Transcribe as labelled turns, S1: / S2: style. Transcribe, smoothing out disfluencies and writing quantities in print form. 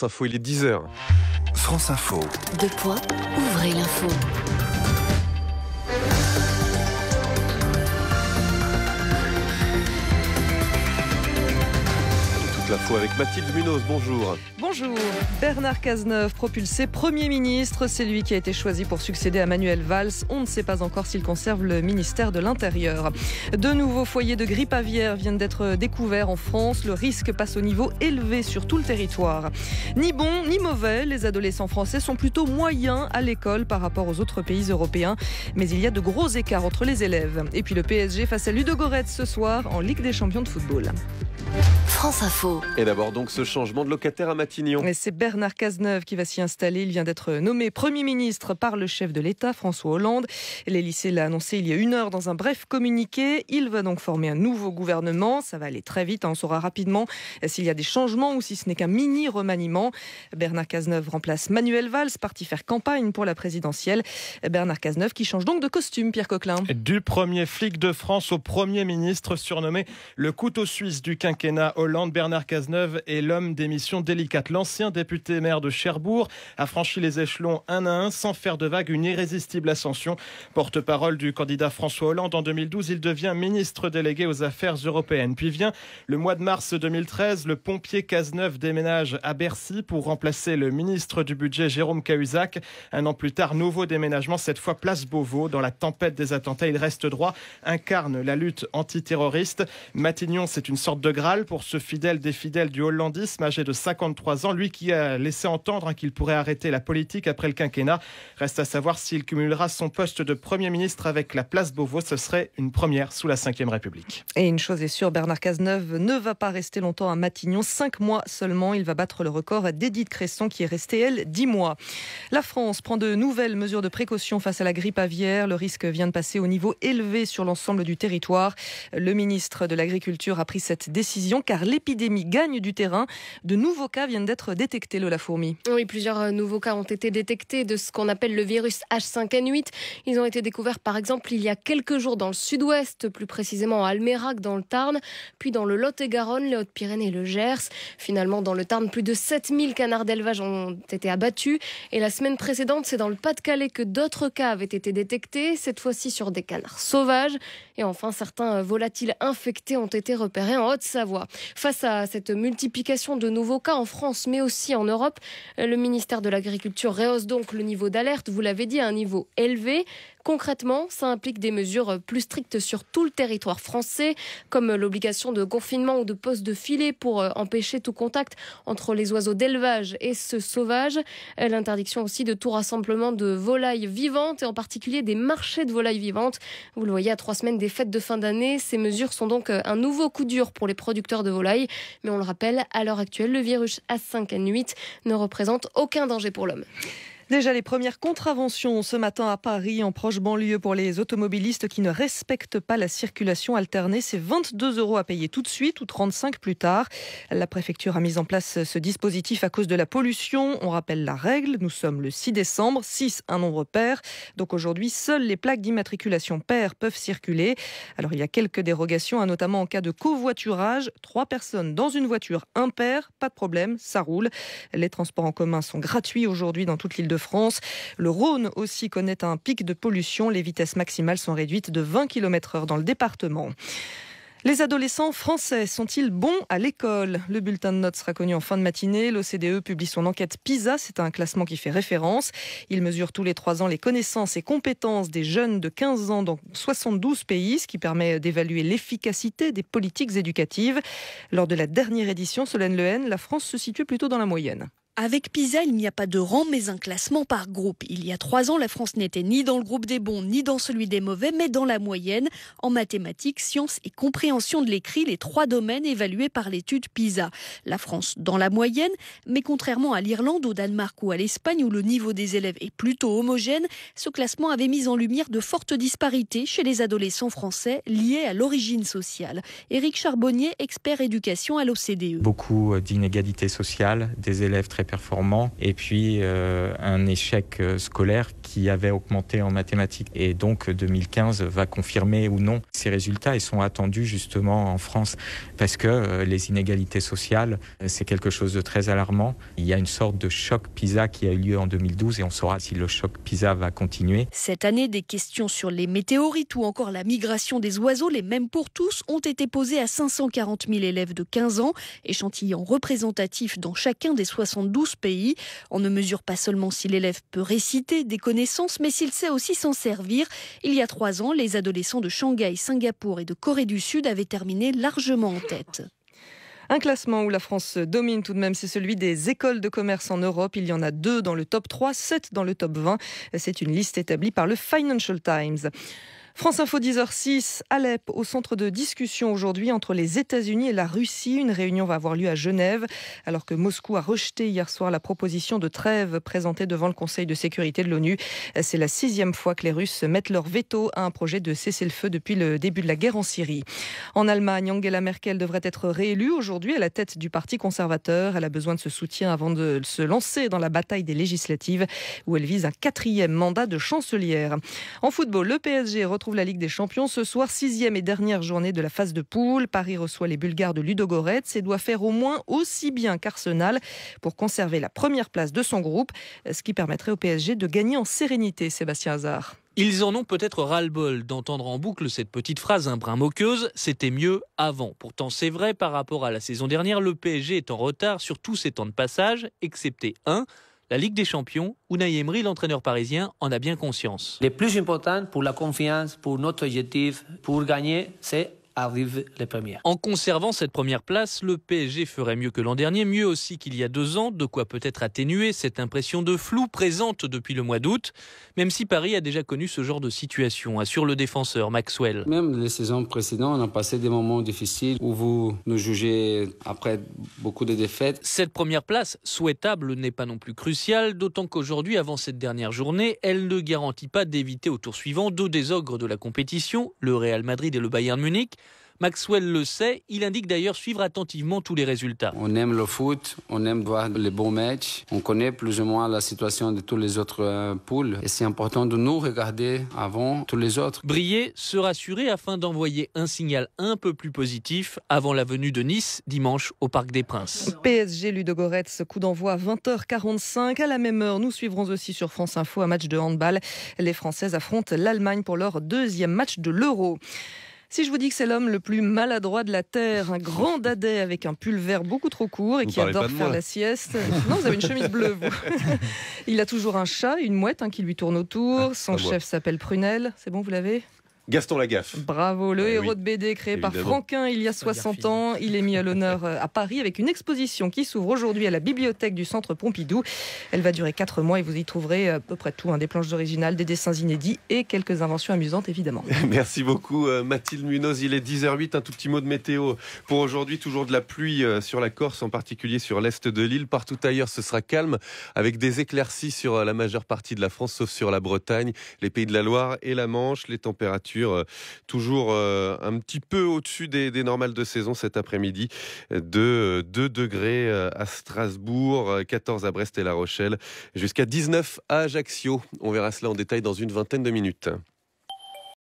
S1: France Info, il est 10h.
S2: France Info.
S3: Deux points, ouvrez l'info.
S1: L'info avec Mathilde Munoz, bonjour.
S4: Bonjour. Bernard Cazeneuve propulsé Premier ministre. C'est lui qui a été choisi pour succéder à Manuel Valls. On ne sait pas encore s'il conserve le ministère de l'Intérieur. De nouveaux foyers de grippe aviaire viennent d'être découverts en France. Le risque passe au niveau élevé sur tout le territoire. Ni bon ni mauvais, les adolescents français sont plutôt moyens à l'école par rapport aux autres pays européens. Mais il y a de gros écarts entre les élèves. Et puis le PSG face à Ludogorets ce soir en Ligue des champions de football.
S3: France Info.
S1: Et d'abord donc ce changement de locataire à Matignon.
S4: Et c'est Bernard Cazeneuve qui va s'y installer. Il vient d'être nommé Premier ministre par le chef de l'État, François Hollande. Les lycées l'ont annoncé il y a 1 heure dans un bref communiqué. Il va donc former un nouveau gouvernement. Ça va aller très vite. On saura rapidement s'il y a des changements ou si ce n'est qu'un mini remaniement. Bernard Cazeneuve remplace Manuel Valls, parti faire campagne pour la présidentielle. Bernard Cazeneuve qui change donc de costume, Pierre Coquelin.
S5: Du premier flic de France au Premier ministre, surnommé le couteau suisse du quinquennat Hollande, Bernard Cazeneuve est l'homme des missions délicates. L'ancien député maire de Cherbourg a franchi les échelons un à un sans faire de vague, une irrésistible ascension. Porte-parole du candidat François Hollande en 2012, il devient ministre délégué aux affaires européennes. Puis vient le mois de mars 2013, le pompier Cazeneuve déménage à Bercy pour remplacer le ministre du budget Jérôme Cahuzac. 1 an plus tard, nouveau déménagement, cette fois place Beauvau. Dans la tempête des attentats, il reste droit, incarne la lutte antiterroriste. Matignon, c'est une sorte de Graal pour ce fidèle des fidèles du hollandisme, âgé de 53 ans, lui qui a laissé entendre qu'il pourrait arrêter la politique après le quinquennat. Reste à savoir s'il cumulera son poste de Premier ministre avec la place Beauvau. Ce serait une première sous la Ve République.
S4: Et une chose est sûre, Bernard Cazeneuve ne va pas rester longtemps à Matignon. 5 mois seulement, il va battre le record d'Édith Cresson qui est restée, elle, 10 mois. La France prend de nouvelles mesures de précaution face à la grippe aviaire. Le risque vient de passer au niveau élevé sur l'ensemble du territoire. Le ministre de l'Agriculture a pris cette décision car l'épidémie gagne du terrain. De nouveaux cas viennent d'être détectés, Lola Fourmi.
S6: Oui, plusieurs nouveaux cas ont été détectés de ce qu'on appelle le virus H5N8. Ils ont été découverts par exemple il y a quelques jours dans le sud-ouest, plus précisément à Almérac dans le Tarn, puis dans le Lot-et-Garonne, les Hautes-Pyrénées et le Gers. Finalement, dans le Tarn, plus de 7000 canards d'élevage ont été abattus. Et la semaine précédente, c'est dans le Pas-de-Calais que d'autres cas avaient été détectés, cette fois-ci sur des canards sauvages. Et enfin, certains volatiles infectés ont été repérés en Haute-Savoie. Face à cette multiplication de nouveaux cas en France, mais aussi en Europe, le ministère de l'Agriculture rehausse donc le niveau d'alerte, vous l'avez dit, à un niveau élevé. Concrètement, ça implique des mesures plus strictes sur tout le territoire français, comme l'obligation de confinement ou de pose de filet pour empêcher tout contact entre les oiseaux d'élevage et ceux sauvages. L'interdiction aussi de tout rassemblement de volailles vivantes et en particulier des marchés de volailles vivantes. Vous le voyez, à 3 semaines des fêtes de fin d'année, ces mesures sont donc un nouveau coup dur pour les producteurs de volailles. Mais on le rappelle, à l'heure actuelle, le virus H5N8 ne représente aucun danger pour l'homme.
S4: Déjà les premières contraventions ce matin à Paris, en proche banlieue, pour les automobilistes qui ne respectent pas la circulation alternée. C'est 22 € à payer tout de suite ou 35 plus tard. La préfecture a mis en place ce dispositif à cause de la pollution. On rappelle la règle, nous sommes le 6 décembre, 6 un nombre pair. Donc aujourd'hui, seules les plaques d'immatriculation paires peuvent circuler. Alors il y a quelques dérogations, notamment en cas de covoiturage. 3 personnes dans une voiture impaire, pas de problème, ça roule. Les transports en commun sont gratuits aujourd'hui dans toute l'île de France. Le Rhône aussi connaît un pic de pollution. Les vitesses maximales sont réduites de 20 km/h dans le département. Les adolescents français sont-ils bons à l'école ? Le bulletin de notes sera connu en fin de matinée. L'OCDE publie son enquête PISA. C'est un classement qui fait référence. Il mesure tous les 3 ans les connaissances et compétences des jeunes de 15 ans dans 72 pays, ce qui permet d'évaluer l'efficacité des politiques éducatives. Lors de la dernière édition, Solène Lehen, la France se situait plutôt dans la moyenne.
S7: Avec PISA, il n'y a pas de rang, mais un classement par groupe. Il y a 3 ans, la France n'était ni dans le groupe des bons, ni dans celui des mauvais, mais dans la moyenne. En mathématiques, sciences et compréhension de l'écrit, les 3 domaines évalués par l'étude PISA. La France dans la moyenne, mais contrairement à l'Irlande, au Danemark ou à l'Espagne, où le niveau des élèves est plutôt homogène, ce classement avait mis en lumière de fortes disparités chez les adolescents français liées à l'origine sociale. Éric Charbonnier, expert éducation à l'OCDE.
S8: Beaucoup d'inégalités sociales, des élèves très
S2: très performants. Et puis un échec scolaire qui avait augmenté en mathématiques. Et donc 2015 va confirmer ou non ces résultats. Ils sont attendus justement en France parce que les inégalités sociales, c'est quelque chose de très alarmant. Il y a une sorte de choc PISA qui a eu lieu en 2012 et on saura si le choc PISA va continuer.
S7: Cette année, des questions sur les météorites ou encore la migration des oiseaux, les mêmes pour tous, ont été posées à 540 000 élèves de 15 ans, échantillon représentatif dans chacun des 72 pays. On ne mesure pas seulement si l'élève peut réciter des connaissances, mais s'il sait aussi s'en servir. Il y a 3 ans, les adolescents de Shanghai, Singapour et de Corée du Sud avaient terminé largement en tête.
S4: Un classement où la France domine tout de même, c'est celui des écoles de commerce en Europe. Il y en a 2 dans le top 3, 7 dans le top 20. C'est une liste établie par le Financial Times. France Info 10h06, Alep, au centre de discussion aujourd'hui entre les États-Unis et la Russie. Une réunion va avoir lieu à Genève, alors que Moscou a rejeté hier soir la proposition de trêve présentée devant le Conseil de sécurité de l'ONU. C'est la 6e fois que les Russes mettent leur veto à un projet de cessez-le-feu depuis le début de la guerre en Syrie. En Allemagne, Angela Merkel devrait être réélue aujourd'hui à la tête du Parti conservateur. Elle a besoin de ce soutien avant de se lancer dans la bataille des législatives, où elle vise un 4e mandat de chancelière. En football, le PSG retrouve la Ligue des Champions ce soir, 6e et dernière journée de la phase de poule. Paris reçoit les Bulgares de Ludogorets et doit faire au moins aussi bien qu'Arsenal pour conserver la première place de son groupe, ce qui permettrait au PSG de gagner en sérénité. Sébastien Hazard.
S8: Ils en ont peut-être ras-le-bol d'entendre en boucle cette petite phrase un brin moqueuse, c'était mieux avant. Pourtant c'est vrai, par rapport à la saison dernière, le PSG est en retard sur tous ses temps de passage, excepté la Ligue des Champions, Unai Emery, l'entraîneur parisien, en a bien conscience.
S9: Le plus important pour la confiance, pour notre objectif, pour gagner, c'est arriver les premiers.
S8: En conservant cette première place, le PSG ferait mieux que l'an dernier, mieux aussi qu'il y a 2 ans, de quoi peut-être atténuer cette impression de flou présente depuis le mois d'août, même si Paris a déjà connu ce genre de situation, assure le défenseur Maxwell.
S10: Même les saisons précédentes, on a passé des moments difficiles où vous nous jugez après beaucoup de défaites.
S8: Cette première place, souhaitable, n'est pas non plus cruciale, d'autant qu'aujourd'hui, avant cette dernière journée, elle ne garantit pas d'éviter au tour suivant 2 des ogres de la compétition, le Real Madrid et le Bayern Munich. Maxwell le sait, il indique d'ailleurs suivre attentivement tous les résultats.
S10: On aime le foot, on aime voir les bons matchs, on connaît plus ou moins la situation de tous les autres poules et c'est important de nous regarder avant tous les autres.
S8: Briller, se rassurer afin d'envoyer un signal un peu plus positif avant la venue de Nice dimanche au Parc des Princes.
S4: PSG Ludogorets, coup d'envoi à 20h45. À la même heure, nous suivrons aussi sur France Info un match de handball. Les Françaises affrontent l'Allemagne pour leur 2e match de l'Euro. Si je vous dis que c'est l'homme le plus maladroit de la Terre, un grand dadais avec un pull vert beaucoup trop court et qui adore faire la sieste. Non, vous avez une chemise bleue, vous. Il a toujours un chat, une mouette qui lui tourne autour. Son chef s'appelle Prunelle. C'est bon, vous l'avez ?
S1: Gaston Lagaffe.
S4: Bravo, le héros de BD créé par Franquin il y a 60 ans. Il est mis à l'honneur à Paris avec une exposition qui s'ouvre aujourd'hui à la bibliothèque du Centre Pompidou. Elle va durer 4 mois et vous y trouverez à peu près tout, des planches originales, des dessins inédits et quelques inventions amusantes évidemment.
S1: Merci beaucoup Mathilde Munoz. Il est 10h08, un tout petit mot de météo pour aujourd'hui. Toujours de la pluie sur la Corse, en particulier sur l'est de l'île. Partout ailleurs, ce sera calme avec des éclaircies sur la majeure partie de la France, sauf sur la Bretagne, les Pays de la Loire et la Manche. Les températures toujours un petit peu au-dessus des normales de saison cet après-midi, de 2 degrés à Strasbourg, 14 à Brest et La Rochelle, jusqu'à 19 à Ajaccio. On verra cela en détail dans une vingtaine de minutes.